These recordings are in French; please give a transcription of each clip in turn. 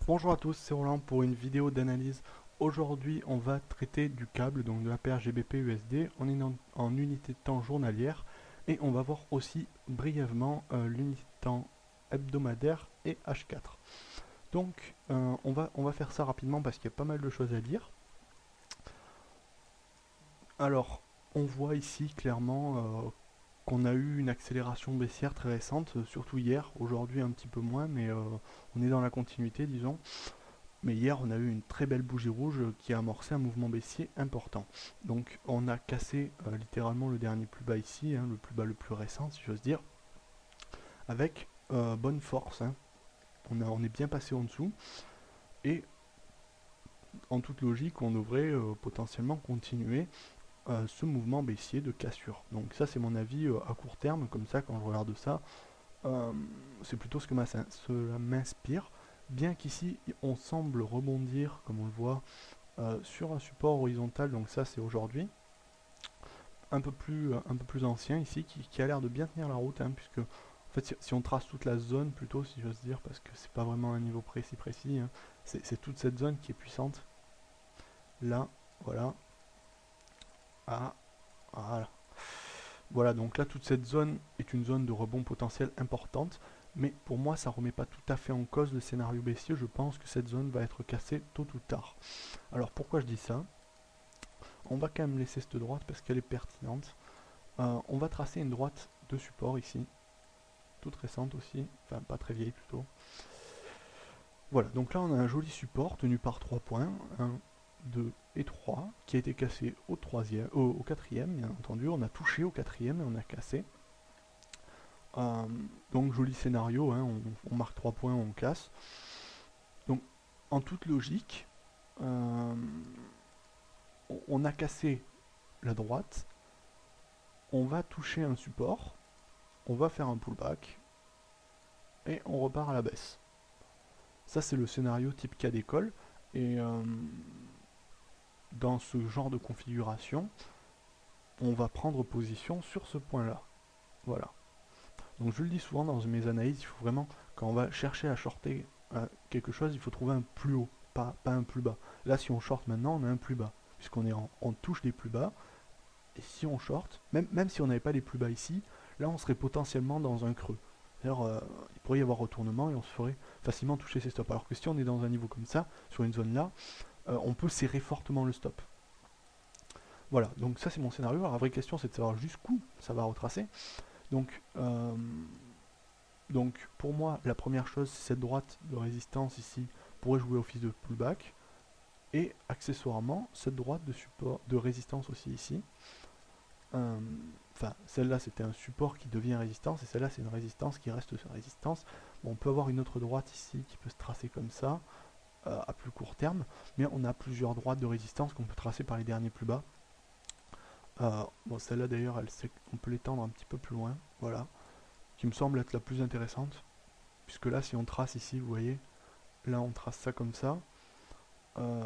Bonjour à tous, c'est Roland pour une vidéo d'analyse. Aujourd'hui, on va traiter du câble, donc de la paire GBP USD en unité de temps journalière, et on va voir aussi brièvement l'unité de temps hebdomadaire et H4. Donc, on va faire ça rapidement parce qu'il y a pas mal de choses à dire. Alors, on voit ici clairement qu'on a eu une accélération baissière très récente, surtout hier, aujourd'hui un petit peu moins, mais on est dans la continuité, disons. Mais hier, on a eu une très belle bougie rouge qui a amorcé un mouvement baissier important. Donc on a cassé littéralement le dernier plus bas ici, hein, le plus bas le plus récent si j'ose dire, avec bonne force, hein. On est bien passé en dessous, et en toute logique, on devrait potentiellement continuer ce mouvement baissier de cassure. Donc ça c'est mon avis à court terme, comme ça quand je regarde ça, euh, c'est plutôt ce que cela m'inspire. Bien qu'ici on semble rebondir, comme on le voit, sur un support horizontal, donc ça c'est aujourd'hui, un peu plus ancien ici, qui a l'air de bien tenir la route, hein, puisque en fait si on trace toute la zone plutôt, si j'ose dire, parce que c'est pas vraiment un niveau précis, hein, c'est toute cette zone qui est puissante. Là, voilà, ah, voilà. Voilà, donc là toute cette zone est une zone de rebond potentiel importante, mais pour moi ça remet pas tout à fait en cause le scénario baissier. Je pense que cette zone va être cassée tôt ou tard. Alors pourquoi je dis ça? On va quand même laisser cette droite parce qu'elle est pertinente. On va tracer une droite de support ici, toute récente aussi, enfin pas très vieille plutôt. Voilà, donc là on a un joli support tenu par 3 points, 1, 2 et 3, qui a été cassé au quatrième, bien entendu. On a touché au quatrième et on a cassé. Euh, donc joli scénario, hein, on marque 3 points, on casse. Donc en toute logique, euh, on a cassé la droite, on va toucher un support, on va faire un pullback, et on repart à la baisse. Ça, c'est le scénario type cas d'école. Et dans ce genre de configuration, on va prendre position sur ce point-là. Voilà. Donc je le dis souvent dans mes analyses, il faut vraiment, quand on va chercher à shorter quelque chose, il faut trouver un plus haut, pas un plus bas. Là, si on short maintenant, on a un plus bas, puisqu'on est en touche des plus bas. Et si on short, même si on n'avait pas les plus bas ici, là, on serait potentiellement dans un creux. C'est-à-dire, il pourrait y avoir retournement et on se ferait facilement toucher ses stops. Alors que si on est dans un niveau comme ça, sur une zone là, on peut serrer fortement le stop. Voilà, donc ça c'est mon scénario. Alors la vraie question c'est de savoir jusqu'où ça va retracer. Donc, donc pour moi, la première chose, c'est cette droite de résistance ici pourrait jouer office de pullback. Et accessoirement, cette droite de support de résistance aussi ici. Enfin, celle-là c'était un support qui devient résistance, et celle-là c'est une résistance qui reste sur résistance. Bon, on peut avoir une autre droite ici qui peut se tracer comme ça, à plus court terme, mais on a plusieurs droites de résistance qu'on peut tracer par les derniers plus bas. Bon, celle-là d'ailleurs, on peut l'étendre un petit peu plus loin, voilà, qui me semble être la plus intéressante, puisque là, si on trace ici, vous voyez, là on trace ça comme ça, euh,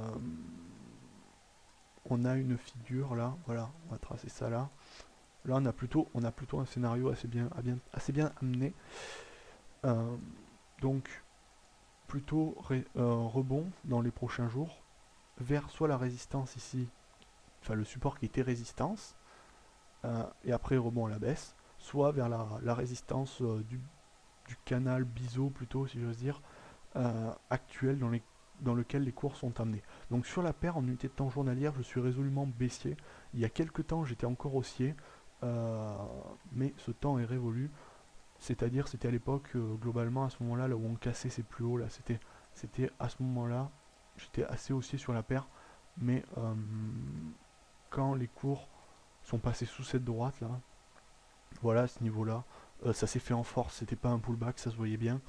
on a une figure là, voilà, on va tracer ça là. Là, on a plutôt un scénario assez bien amené. Euh, donc, plutôt rebond dans les prochains jours vers soit la résistance ici, enfin le support qui était résistance, et après rebond à la baisse, soit vers la résistance du canal biseau plutôt, si j'ose dire, actuel dans lequel les cours sont amenés. Donc sur la paire en unité de temps journalière, je suis résolument baissier. Il y a quelques temps, j'étais encore haussier, mais ce temps est révolu. C'est-à-dire, c'était à l'époque, globalement, à ce moment-là, là où on cassait ces plus hauts, là, c'était à ce moment-là, j'étais assez haussier sur la paire, mais quand les cours sont passés sous cette droite, là, voilà, à ce niveau-là, ça s'est fait en force, c'était pas un pullback, ça se voyait bien.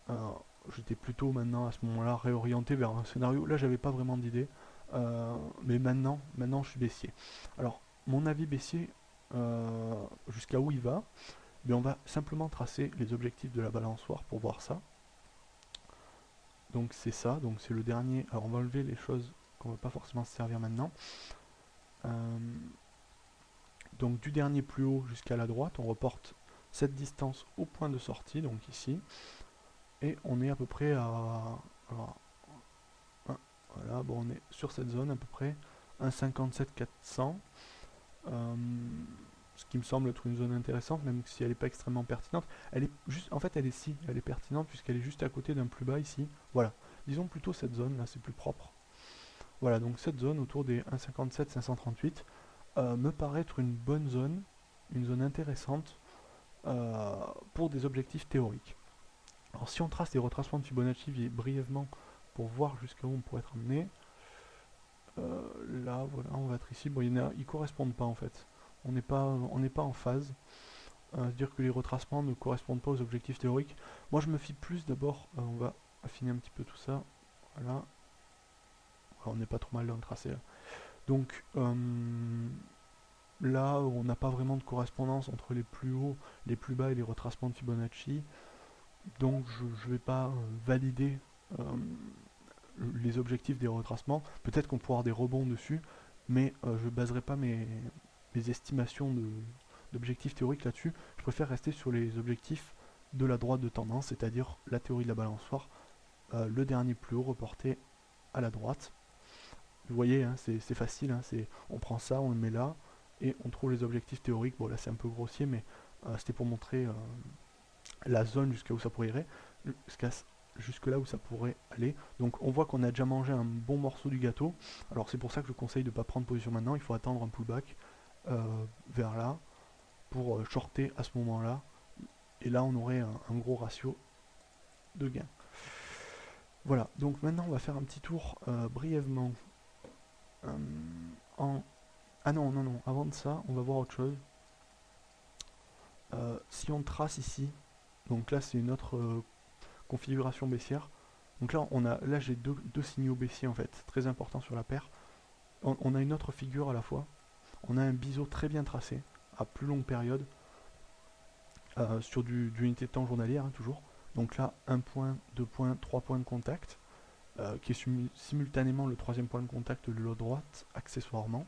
Euh, J'étais plutôt maintenant, à ce moment-là, réorienté vers un scénario, là, j'avais pas vraiment d'idée, mais maintenant, je suis baissier. Alors, mon avis baissier, jusqu'à où il va? Mais on va simplement tracer les objectifs de la balançoire pour voir ça. Donc c'est ça, donc c'est le dernier. Alors on va enlever les choses qu'on ne va pas forcément se servir maintenant. Euh, donc du dernier plus haut jusqu'à la droite, on reporte cette distance au point de sortie, donc ici. et on est à peu près à... Alors, voilà, bon, on est sur cette zone à peu près, 1,57 400, ce qui me semble être une zone intéressante, même si elle n'est pas extrêmement pertinente. Elle est juste, en fait, elle est pertinente puisqu'elle est juste à côté d'un plus bas ici. Voilà, disons plutôt cette zone là, c'est plus propre. Voilà, donc cette zone autour des 1,57 538 me paraît être une zone intéressante pour des objectifs théoriques. Alors si on trace les retracements de Fibonacci brièvement pour voir jusqu'à où on pourrait être amené, là voilà, on va être ici. Bon, ils correspondent pas en fait. On n'est pas en phase. C'est-à-dire que les retracements ne correspondent pas aux objectifs théoriques. Moi je me fie plus d'abord, on va affiner un petit peu tout ça. Voilà. On n'est pas trop mal dans le tracé là. Donc là, on n'a pas vraiment de correspondance entre les plus hauts, les plus bas et les retracements de Fibonacci. Donc je ne vais pas valider les objectifs des retracements. Peut-être qu'on pourra avoir des rebonds dessus, mais je ne baserai pas mes estimations d'objectifs théoriques là-dessus. Je préfère rester sur les objectifs de la droite de tendance, c'est-à-dire la théorie de la balançoire, le dernier plus haut reporté à la droite. Vous voyez, hein, c'est facile, hein, on prend ça, on le met là, et on trouve les objectifs théoriques. Bon là c'est un peu grossier, mais c'était pour montrer la zone jusqu'à où ça pourrait aller, jusque là où ça pourrait aller. Donc on voit qu'on a déjà mangé un bon morceau du gâteau. Alors c'est pour ça que je conseille de ne pas prendre position maintenant, il faut attendre un pullback vers là pour shorter à ce moment là, et là on aurait un gros ratio de gain. Voilà, donc maintenant on va faire un petit tour brièvement en... Ah non, non, non, avant de ça, on va voir autre chose. Si on trace ici, donc là c'est une autre configuration baissière. Donc là, là j'ai deux signaux baissiers en fait, très importants sur la paire. On a une autre figure à la fois. On a un biseau très bien tracé, à plus longue période, sur du unité de temps journalière, hein, toujours. Donc là, 1 point, 2 points, 3 points de contact, qui est simultanément le troisième point de contact de l'autre droite, accessoirement.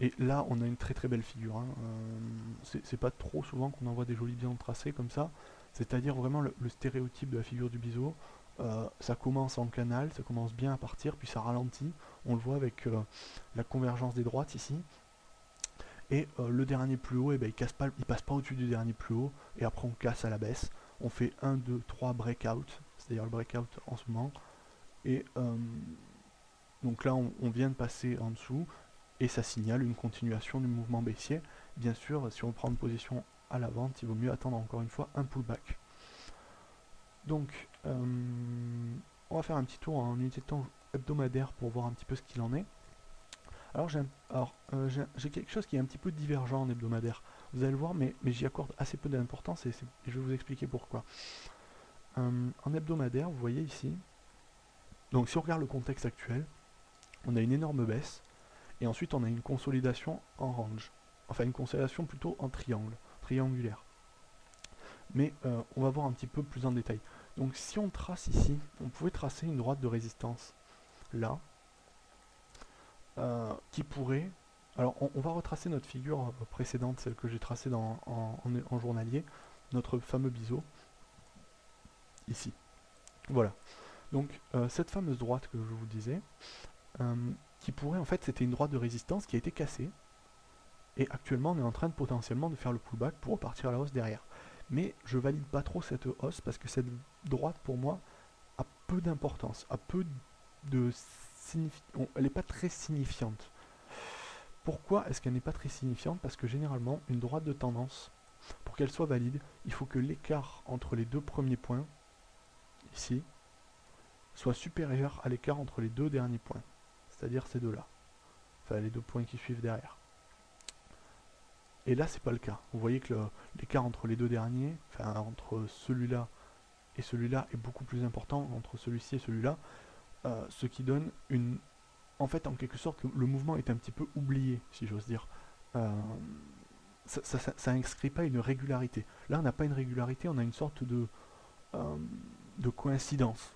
Et là, on a une très très belle figure. Hein. C'est pas trop souvent qu'on envoie des jolis biseaux tracés comme ça. C'est-à-dire vraiment le stéréotype de la figure du biseau. Ça commence en canal, ça commence bien à partir, puis ça ralentit. On le voit avec la convergence des droites ici. Et le dernier plus haut, eh ben, il passe pas au-dessus du dernier plus haut. Et après, on casse à la baisse. On fait 1, 2, 3 breakout. C'est-à-dire le breakout en ce moment. Et donc là, on vient de passer en dessous. Et ça signale une continuation du mouvement baissier. Bien sûr, si on prend une position à la vente, il vaut mieux attendre encore une fois un pullback. Donc, on va faire un petit tour en unité de temps hebdomadaire pour voir un petit peu ce qu'il en est. Alors, j'ai quelque chose qui est un petit peu divergent en hebdomadaire. Vous allez le voir, mais j'y accorde assez peu d'importance et je vais vous expliquer pourquoi. En hebdomadaire, vous voyez ici, donc si on regarde le contexte actuel, on a une énorme baisse. Et ensuite, on a une consolidation en range. Enfin, une consolidation plutôt en triangle, triangulaire. Mais on va voir un petit peu plus en détail. Donc, si on trace ici, on pouvait tracer une droite de résistance, là, qui pourrait... Alors, on va retracer notre figure précédente, celle que j'ai tracée en journalier, notre fameux biseau, ici. Voilà. Donc, cette fameuse droite que je vous disais, qui pourrait, en fait, c'était une droite de résistance qui a été cassée. Et actuellement, on est en train de potentiellement de faire le pullback pour repartir à la hausse derrière. Mais je valide pas trop cette hausse parce que cette droite, pour moi, a peu d'importance, a peu de elle n'est pas très signifiante. Pourquoi est-ce qu'elle n'est pas très signifiante? Parce que généralement, une droite de tendance, pour qu'elle soit valide, il faut que l'écart entre les deux premiers points, ici, soit supérieur à l'écart entre les deux derniers points. C'est-à-dire ces deux-là. Enfin, les deux points qui suivent derrière. Et là, c'est pas le cas. Vous voyez que l'écart entre les deux derniers, enfin entre celui-là et celui-là, est beaucoup plus important entre celui-ci et celui-là, ce qui donne une... En fait, en quelque sorte, le mouvement est un petit peu oublié, si j'ose dire. Ça n'inscrit pas une régularité. Là, on n'a pas une régularité, on a une sorte de coïncidence.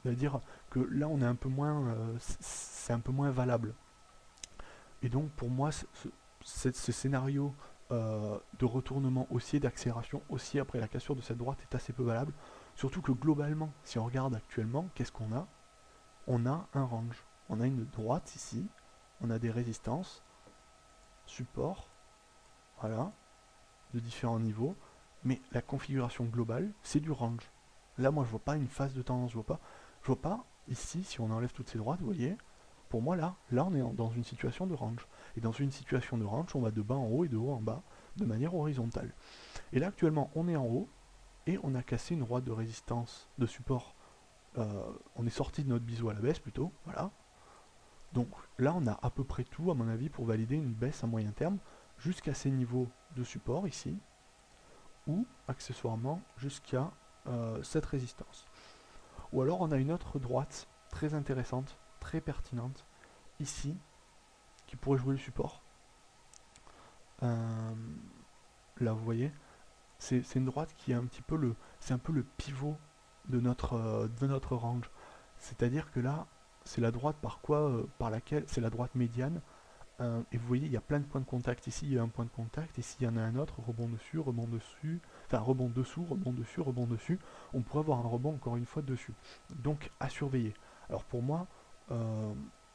C'est-à-dire que là, on est un peu moins... c'est un peu moins valable. Et donc, pour moi, ce scénario de retournement haussier, d'accélération haussier après la cassure de cette droite est assez peu valable. Surtout que globalement, si on regarde actuellement, qu'est-ce qu'on a? On a un range. On a une droite ici, on a des résistances, support, voilà, de différents niveaux, mais la configuration globale, c'est du range. Là, moi, je vois pas une phase de tendance, je vois pas ici, si on enlève toutes ces droites, vous voyez, pour moi, là on est dans une situation de range. Et dans une situation de range, on va de bas en haut et de haut en bas, de manière horizontale. Et là, actuellement, on est en haut, et on a cassé une droite de résistance, de support. On est sorti de notre biseau à la baisse, plutôt, voilà. Donc là, on a à peu près tout, à mon avis, pour valider une baisse à moyen terme, jusqu'à ces niveaux de support, ici, ou, accessoirement, jusqu'à cette résistance. Ou alors, on a une autre droite, très intéressante, très pertinente, ici, qui pourrait jouer le support. Là, vous voyez, c'est une droite qui est un petit peu c'est un peu le pivot de notre range. C'est-à-dire que là, c'est la droite par laquelle, c'est la droite médiane. Et vous voyez, il y a plein de points de contact. Ici, il y a un point de contact. Ici, il y en a un autre. Rebond dessus, rebond dessus. Enfin, rebond dessous, rebond dessus, rebond dessus. On pourrait avoir un rebond encore une fois dessus. Donc, à surveiller. Alors, pour moi,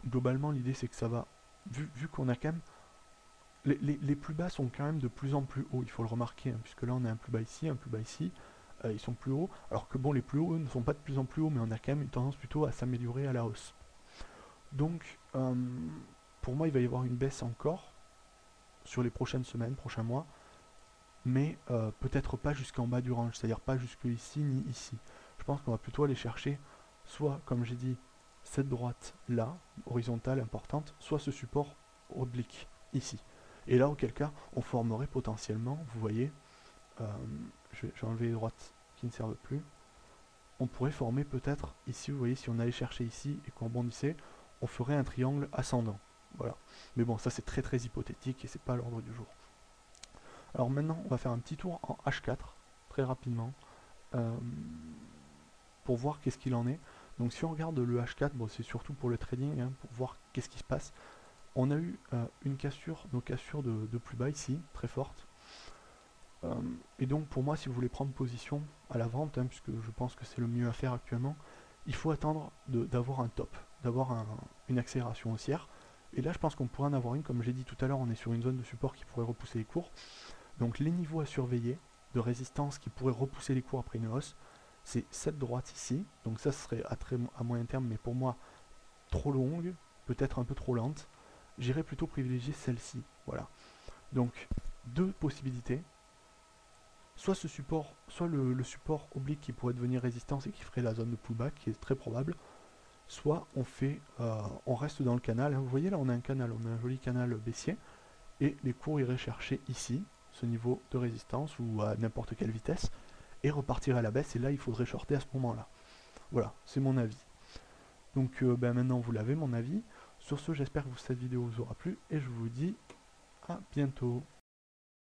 globalement, l'idée, c'est que ça va... Vu qu'on a quand même... Les plus bas sont quand même de plus en plus hauts, il faut le remarquer, hein, puisque là, on a un plus bas ici, un plus bas ici. Ils sont plus hauts. Alors que bon, les plus hauts, eux, ne sont pas de plus en plus hauts, mais on a quand même une tendance plutôt à s'améliorer à la hausse. Donc, pour moi, il va y avoir une baisse encore sur les prochaines semaines, prochains mois, mais peut-être pas jusqu'en bas du range, c'est-à-dire pas jusque ici ni ici. Je pense qu'on va plutôt aller chercher soit, comme j'ai dit, cette droite là, horizontale importante, soit ce support oblique ici. Et là, auquel cas, on formerait potentiellement, vous voyez, je vais enlever les droites qui ne servent plus, on pourrait former peut-être ici, vous voyez, si on allait chercher ici et qu'on rebondissait, on ferait un triangle ascendant. Voilà. Mais bon, ça c'est très très hypothétique et c'est pas à l'ordre du jour. Alors maintenant, on va faire un petit tour en H4, très rapidement, pour voir qu'est-ce qu'il en est. Donc si on regarde le H4, bon, c'est surtout pour le trading, hein, pour voir qu'est-ce qui se passe. On a eu une cassure, nos cassures de plus bas ici, très forte. Et donc pour moi, si vous voulez prendre position à la vente, hein, puisque je pense que c'est le mieux à faire actuellement, il faut attendre d'avoir un top, d'avoir une accélération haussière. Et là, je pense qu'on pourrait en avoir une, comme j'ai dit tout à l'heure, on est sur une zone de support qui pourrait repousser les cours. Donc les niveaux à surveiller de résistance qui pourraient repousser les cours après une hausse, c'est cette droite ici. Donc ça serait à moyen terme, mais pour moi, trop longue, peut-être un peu trop lente. J'irais plutôt privilégier celle-ci. Voilà. Donc, deux possibilités. Soit ce support, soit le support oblique qui pourrait devenir résistance et qui ferait la zone de pullback, qui est très probable. Soit on reste dans le canal. Vous voyez là, on a un canal, on a un joli canal baissier. Et les cours iraient chercher ici, ce niveau de résistance, ou à n'importe quelle vitesse, et repartir à la baisse. Et là, il faudrait shorter à ce moment-là. Voilà, c'est mon avis. Donc maintenant, vous l'avez, mon avis. Sur ce, j'espère que cette vidéo vous aura plu, et je vous dis à bientôt.